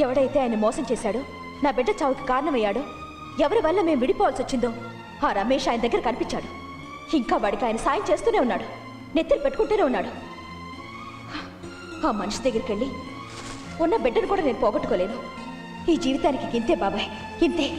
ఎవడైతే ఆయన మోసం చేశాడో, నా బిడ్డ చావుకి కారణమయ్యాడో, ఎవరి వల్ల మేము విడిపోవాల్సి వచ్చిందో ఆ రమేష్ ఆయన దగ్గర కనిపించాడు. ఇంకా వాడికి ఆయన సాయం చేస్తూనే ఉన్నాడు, నెత్తిని పెట్టుకుంటూనే ఉన్నాడు. ఆ మనిషి దగ్గరికి వెళ్ళి ఉన్న బిడ్డను కూడా నేను పోగొట్టుకోలేను. ఈ జీవితానికి ఇంతే బాబాయ్, ఇంతే.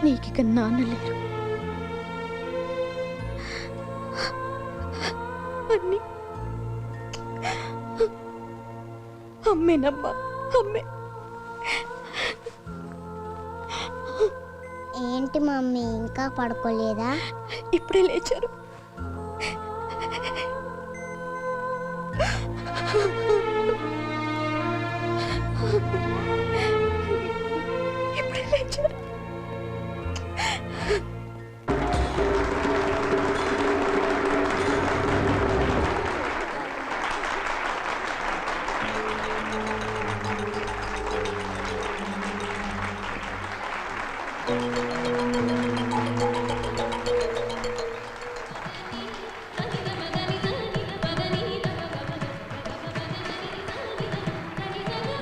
నీకిక నాన్న లేరు, అన్ని అమ్మేనమ్మా, అమ్మే. ఏంటి మమ్మీ ఇంకా పడుకోలేదా? ఇప్పుడే లేచారు. ఇప్పుడే లేచారు.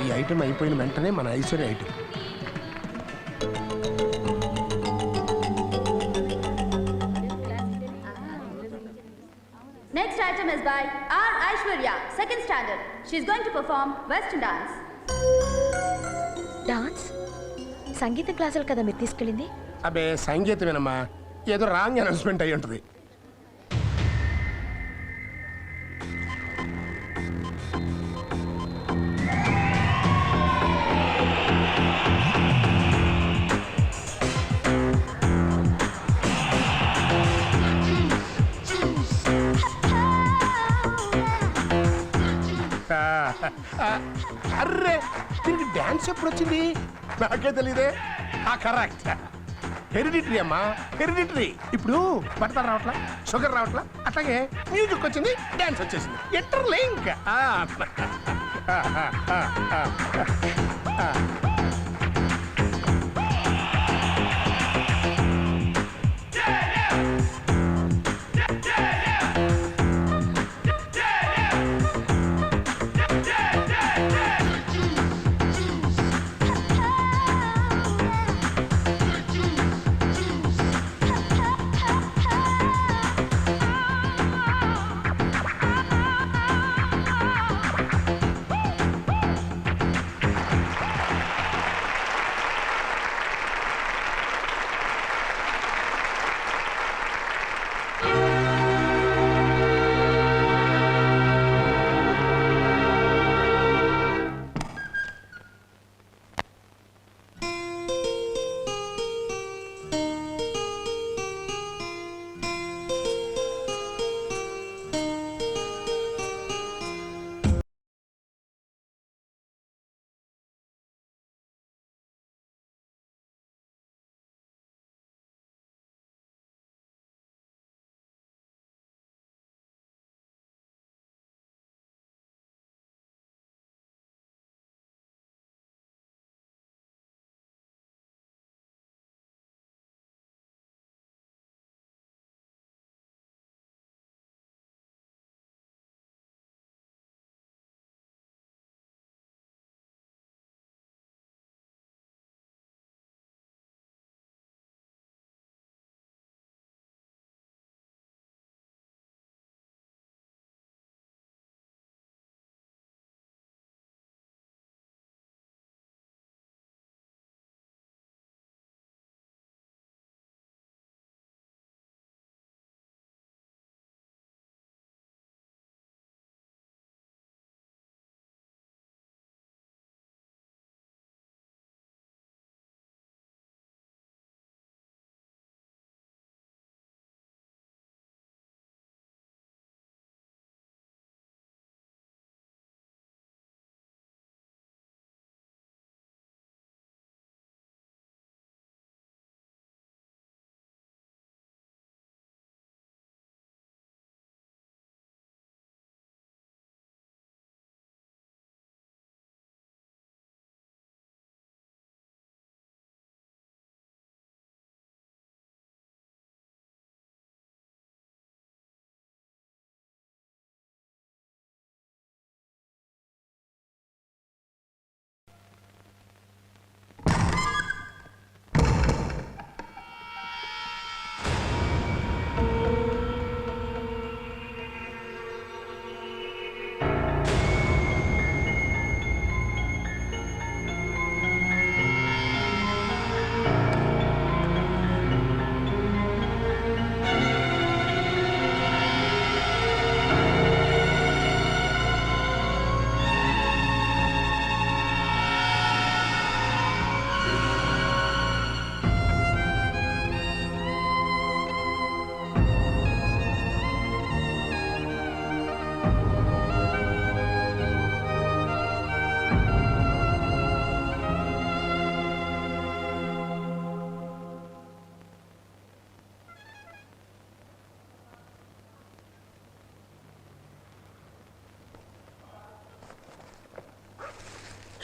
ఈ ఐటమ్ అయిపోయిన వెంటనే మన Aishwarya item. Next item is by R. Aishwarya, second standard. She is going to perform Western dance. Dance? సంగీతం క్లాసులు కదా మీరు తీసుకెళ్ళింది? అబ్బే సంగీతమేనమ్మా, ఏదో రాంగ్ అనౌన్స్మెంట్ అయ్యి ఉంటుంది. అర్రే, దీనికి డాన్స్ ఎప్పుడు వచ్చింది? నాకే తెలీదే. కరెక్ట్, హెరిడిటరీ అమ్మా, హెరిడిటరీ. ఇప్పుడు బట్టలు రావట్లా, షుగర్ రావట్లా, అట్లాగే మ్యూజిక్ వచ్చింది, డాన్స్ వచ్చేసింది. ఎటర్ లింక్.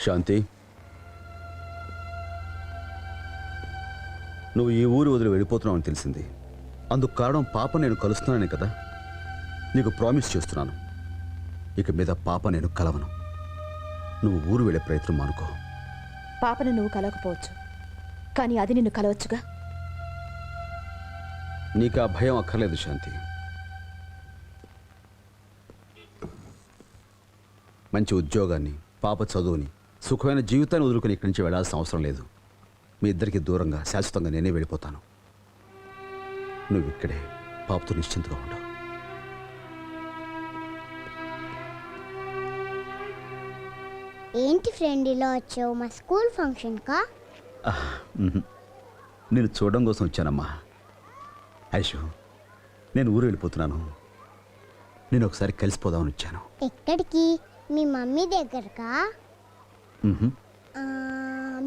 శాంతి, నువ్వు ఈ ఊరు వదిలి వెళ్ళిపోతున్నావు అని తెలిసింది. అందుకు కారణం పాప నేను కలుస్తున్నానే కదా. నీకు ప్రామిస్ చేస్తున్నాను, ఇక మీద పాప నేను కలవను. నువ్వు ఊరు వెళ్ళే ప్రయత్నం మానుకో. పాపను నువ్వు కలవకపోవచ్చు, కానీ అది నిన్ను కలవచ్చుగా. నీకు ఆ భయం అక్కర్లేదు శాంతి. మంచి ఉద్యోగాన్ని, పాప చదువుని, సుఖమైన జీవితాన్ని వదులుకొని ఇక్కడి నుంచి వెళ్ళాల్సిన అవసరం లేదు. మీ ఇద్దరికి దూరంగా శాశ్వతంగా నేనే వెళ్ళిపోతాను. నువ్వు ఇక్కడే పాపతో నిశ్చింతగా ఉండవు. ఏంటి ఫ్రెండ్ ఇలా వచ్చావు? మా స్కూల్ ఫంక్షన్కా? నేను చూడడం కోసం వచ్చానమ్మా. ఐషు, నేను ఊరు వెళ్ళిపోతున్నాను. నేను ఒకసారి కలిసిపోదామని వచ్చాను. ఎక్కడికి? మీ మమ్మీ దగ్గరకా? మ్హూ.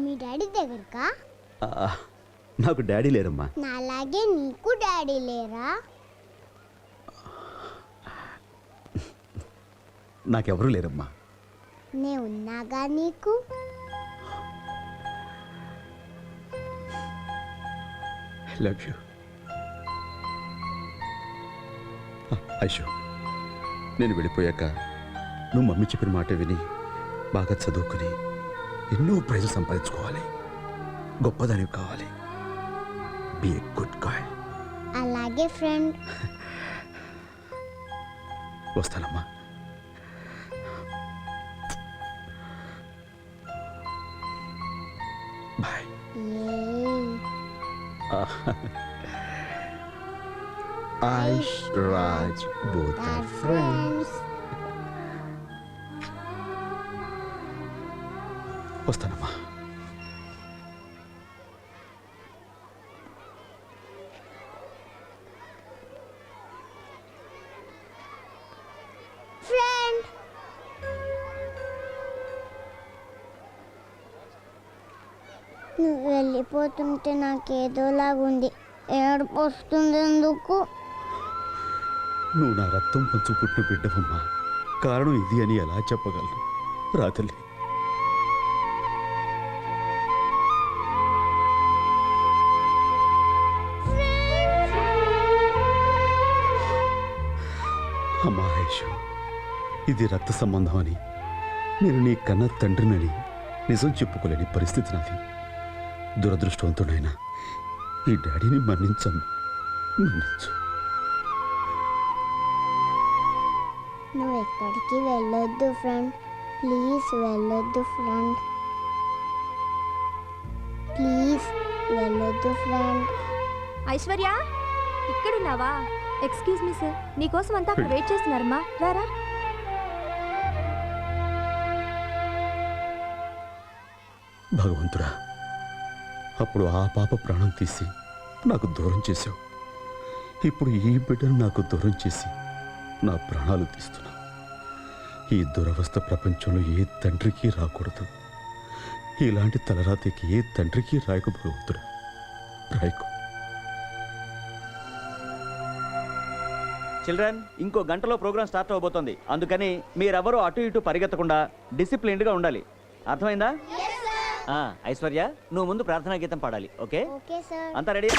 మీ డాడీ దగ్గరకా? ఆ, నాకు డాడీ లేరమ్మా. నాలాగే నీకు డాడీ లేరా? నాకెవరూ లేరమ్మా. నే ఉన్నాగా నీకు. I love you. ఐషు, నేను వెళ్ళిపోయాక నువ్వు మమ్మీ చెప్పిన మాట విని బాగా చదువుకుని ఎన్నో ప్రైజులు సంపాదించుకోవాలి. గొప్పదానివి కావాలి. Be a good guy. అలాగే ఫ్రెండ్. వస్తానమ్మా. Bye. Aish, Raj, both are friends. వస్తానమ్మా. ఫ్రెండ్. నువ్వు వెళ్ళిపోతుంటే నాకేదోలాగుంది. ఏడుపు వస్తుంది. ఎందుకు? నువ్వు నా రక్తం పంచు పుట్టిన బిడ్డవమ్మా. కారణం ఇది అని ఎలా చెప్పగలను? రాతల్లి, అమ్మా ఐషు, ఇది రక్త సంబంధం అని, నేను నీ కన్న తండ్రినని నిజం చెప్పుకోలేని పరిస్థితి నాది. దురదృష్టవంతుడైనా ఈ డాడీని మన్నించమ్మా, మన్నించు. నువ్వు ఎక్కడికి వెళ్ళొద్దు ఫ్రెండ్. ప్లీజ్ వెళ్ళొద్దు ఫ్రెండ్. ప్లీజ్ వెళ్ళొద్దు ఫ్రెండ్. ఐశ్వర్య, ఇక్కడున్నావా? ఎక్స్క్యూజ్ మీ సార్, నీకోసం అంతా అక్కడ వెయిట్ చేస్తున్నారమ్మా. రారా. భగవంతుడా, అప్పుడు ఆ పాప ప్రాణం తీసి నాకు దూరం చేశావు. ఇప్పుడు ఈ బిడ్డను నాకు దూరం చేసి నా ప్రాణాలు తీస్తున్నా. ఈ దురవస్థ ప్రపంచంలో ఏ తండ్రికి రాకూడదు. ఇలాంటి తలరాతికి ఏ తండ్రికి రాయకు భగవంతుడా, రాయకు. చిల్డ్రన్, ఇంకో గంటలో ప్రోగ్రామ్ స్టార్ట్ అవబోతోంది. అందుకని మీరెవరూ అటు ఇటు పరిగెత్తకుండా డిసిప్లిన్డ్గా ఉండాలి. అర్థమైందా? ఐశ్వర్య, నువ్వు ముందు ప్రార్థనా గీతం పాడాలి. ఓకే? Okay sir. అంతా రెడీ?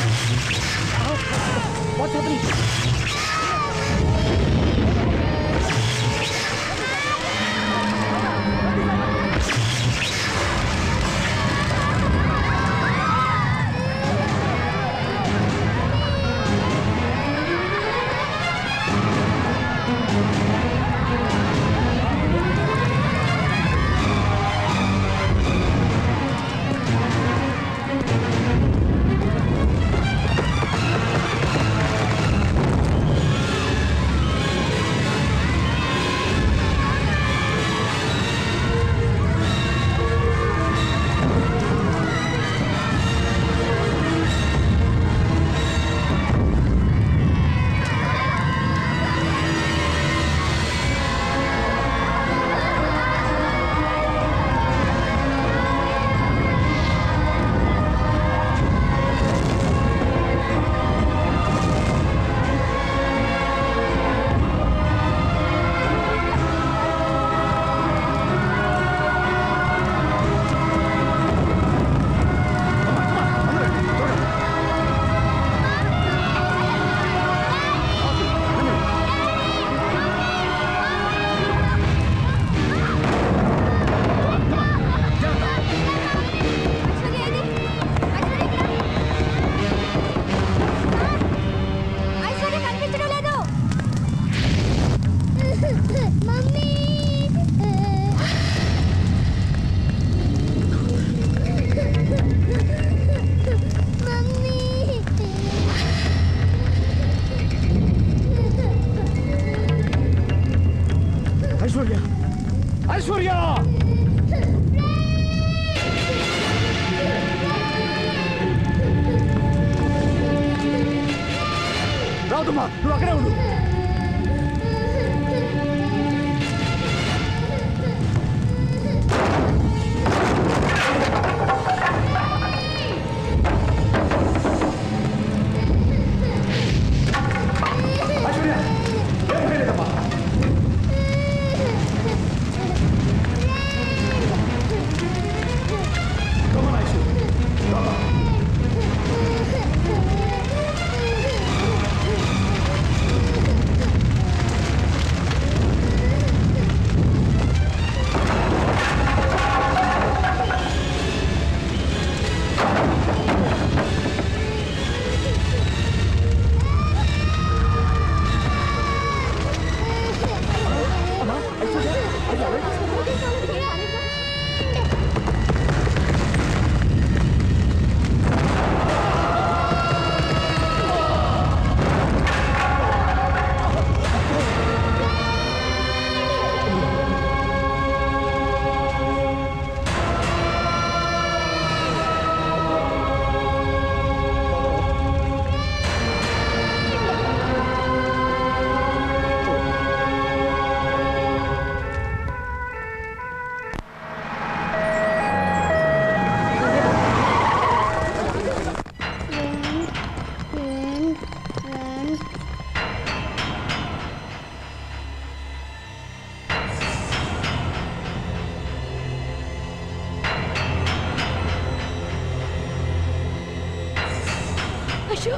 ఐశ్వర్య ఐశ్వర్య రావుతమ్మా నువ్వు అక్కడే ఉండు. ఐశ్వర్య ఏం భయలేదమ్మా. Come on, Aishwarya. Come on. Friend. Aishu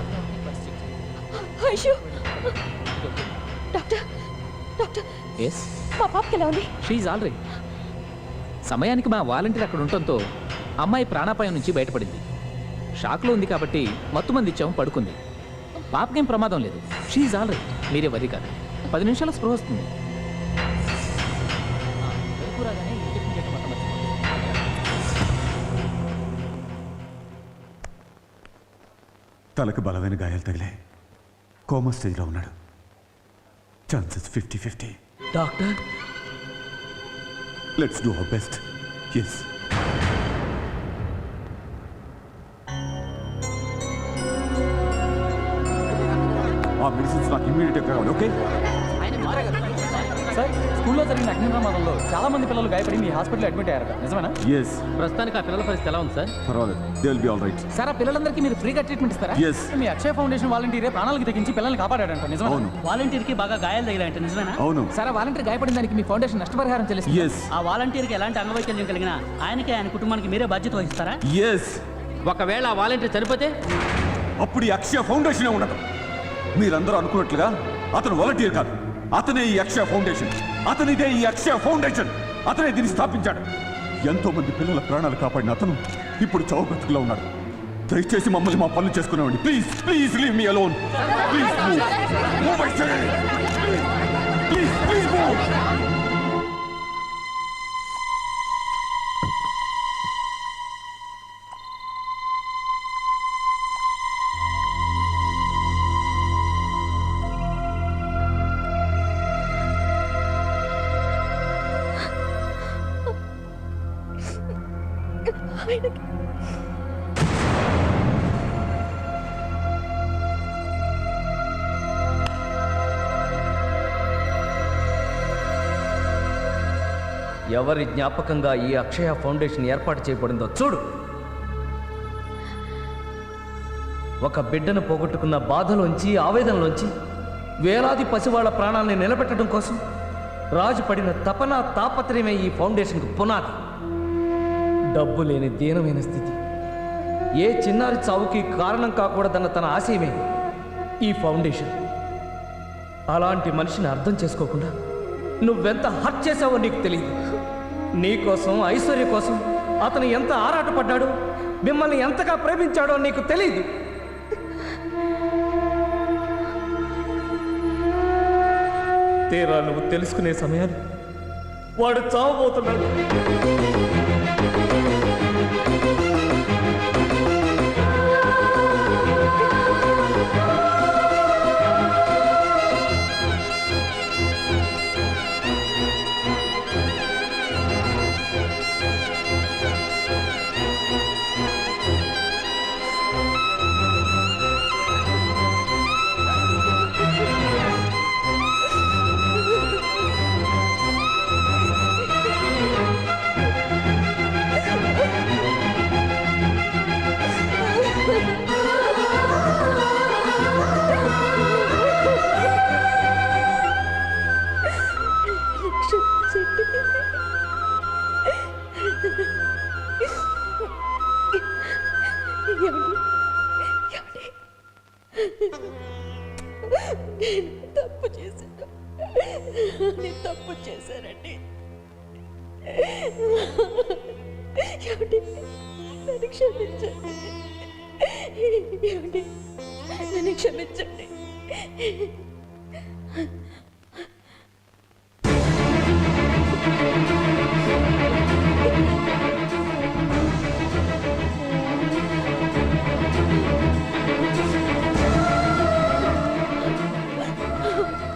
Aishu doctor doctor yes మా పాపకి ఎలా ఉంది? She all right. సమయానికి మా వాలంటీర్ అక్కడ ఉండటంతో అమ్మాయి ప్రాణాపాయం నుంచి బయటపడింది. షాక్లో ఉంది కాబట్టి మత్తుమంది ఇచ్చాము, పడుకుంది. పాపకేం ప్రమాదం లేదు. షీఈ్ ఆల్ రైట్, మీరే వరి కాదు. 10 నిమిషాల స్పృహ వస్తుంది. తలకు బలమైన గాయాలు తగిలే కోమా స్టేజ్లో ఉన్నాడు. Chances 50-50. Doctor, let's do our best. Yes. ఆ మెడిసిన్స్ నాకు ఇమ్మీడియట్గా కావాలి. ఓకే సార్, స్కూల్లో జరిగిన అగ్ని ప్రమాదంలో చాలా మంది పిల్లలు గాయపడి మీ హాస్పిటల్ అడ్మిట్ అయ్యారట, నిజమేనా? ఎస్. ప్రస్తుతానికి ఆ పిల్లల పరిస్థితి ఎలా ఉంది సార్? పర్వాలేదు, they will be all right. Sir, ఆ పిల్లలందరికీ మీరు ఫ్రీగా ట్రీట్మెంట్ ఇస్తారా? Yes. మీ అక్షయ ఫౌండేషన్ వాలంటీరే ప్రాణాలకు తెగించి పిల్లల్ని కాపాడాడంట, నిజమేనా? అవును వాలంటీర్కి బాగా గాయాలు తగిలాయంట, నిజమేనా? అవును. సార్, ఆ వాలంటీర్ గాయపడిన దానికి మీ ఫౌండేషన్ నష్టపరిహారం చెల్లిస్తుంది. ఎస్ ఆ వాలంటీర్కి ఎలాంటి అంగవైకల్యం కలిగినా ఆయనకి ఆయన కుటుంబానికి మీరే బాధ్యత వహిస్తారా? ఎస్. ఒకవేళ ఆ వాలంటీర్ చనిపోతే అప్పుడు ఈ అక్షయ ఫౌండేషనే ఉండదు. మీరందరూ అనుకున్నట్లుగా అతను వాలంటీర్ కాదు, అతనే ఈ అక్షయ ఫౌండేషన్. అతనిదే ఈ అక్షయ ఫౌండేషన్. అతనే దీన్ని స్థాపించాడు. ఎంతో మంది పిల్లల ప్రాణాలు కాపాడిన అతను ఇప్పుడు చావు బ్రతుకులో ఉన్నాడు. దయచేసి మమ్మల్ని మా పనులు చేసుకునేవాడి. Please please leave me alone. Please move my side. Please please move. ఎవరి జ్ఞాపకంగా ఈ అక్షయ ఫౌండేషన్ ఏర్పాటు చేయబడిందో చూడు. ఒక బిడ్డను పోగొట్టుకున్న బాధలోంచి, ఆవేదనలోంచి వేలాది పసివాళ్ల ప్రాణాలని నిలబెట్టడం కోసం రాజు పడిన తపన, తాపత్రయమే ఈ ఫౌండేషన్కు పునాది. డబ్బు లేని దీనమైన స్థితి, ఏ చిన్నారి చావుకి కారణం కాకూడదన్న తన ఆశయమే ఈ ఫౌండేషన్. అలాంటి మనిషిని అర్థం చేసుకోకుండా నువ్వెంత హర్ట్ చేసావో నీకు తెలియదు. నీకోసం, ఐశ్వర్య కోసం అతను ఎంత ఆరాటపడ్డాడో, మిమ్మల్ని ఎంతగా ప్రేమించాడో నీకు తెలియదు. తీరా నువ్వు తెలుసుకునే సమయాన్ని వాడు చావబోతున్నాడు. నేను తప్పు చేశాను. నేను తప్పు చేశానండి. ఏమండి, నన్ను క్షమించండి. ఏమండి, నన్ను క్షమించండి.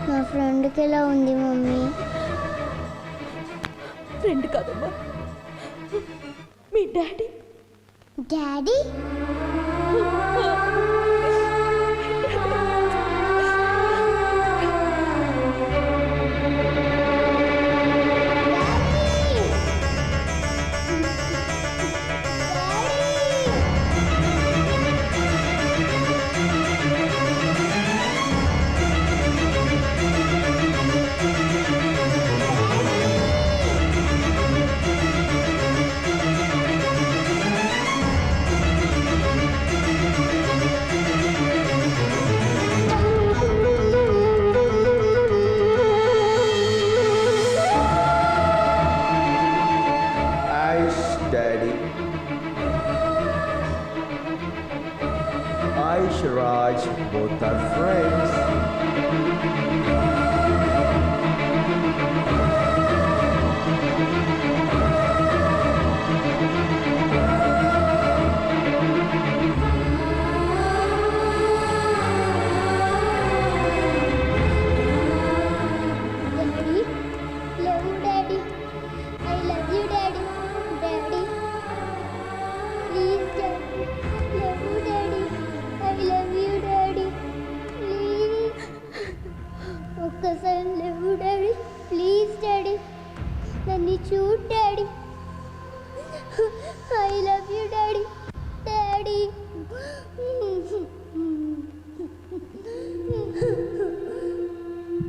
నా ఫ్రెండ్కి ఎలా ఉంది మమ్మీ? ఫ్రెండ్ కాదమ్మా, మీ daddy. Daddy? Aish, Raj, both are friends. Daddy, love daddy. I love you daddy. Daddy, please daddy. Love you daddy. I love you daddy. Please ఒక్కసారి లవ్ డాడీ. ప్లీజ్ డాడీ, నన్ను చూడు daddy. I love you daddy. Daddy,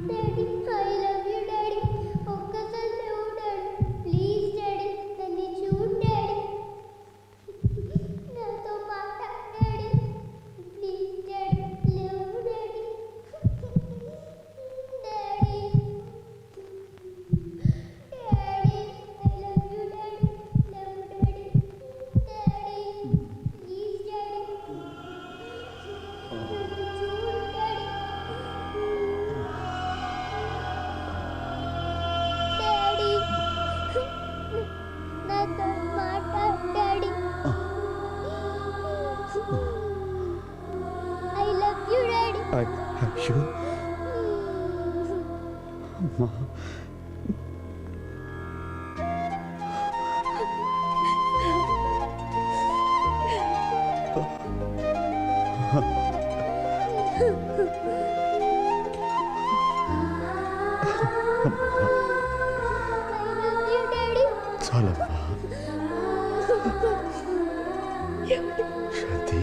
daddy, I love you daddy. ఒక్కసారి love daddy. Please daddy, నన్ను చూడు daddy. నాతో మాట్లాడు daddy. Please daddy, love daddy. Daddy, daddy, I love you daddy. Love daddy. Daddy, please daddy. నన్ను చూడు daddy. Daddy, నాతో మాట్లాడు daddy. I love you daddy. అయ్యో అమ్మా, ఐ లవ్ యూ డాడీ. చాలమ్మా. ఏమండి, శాంతి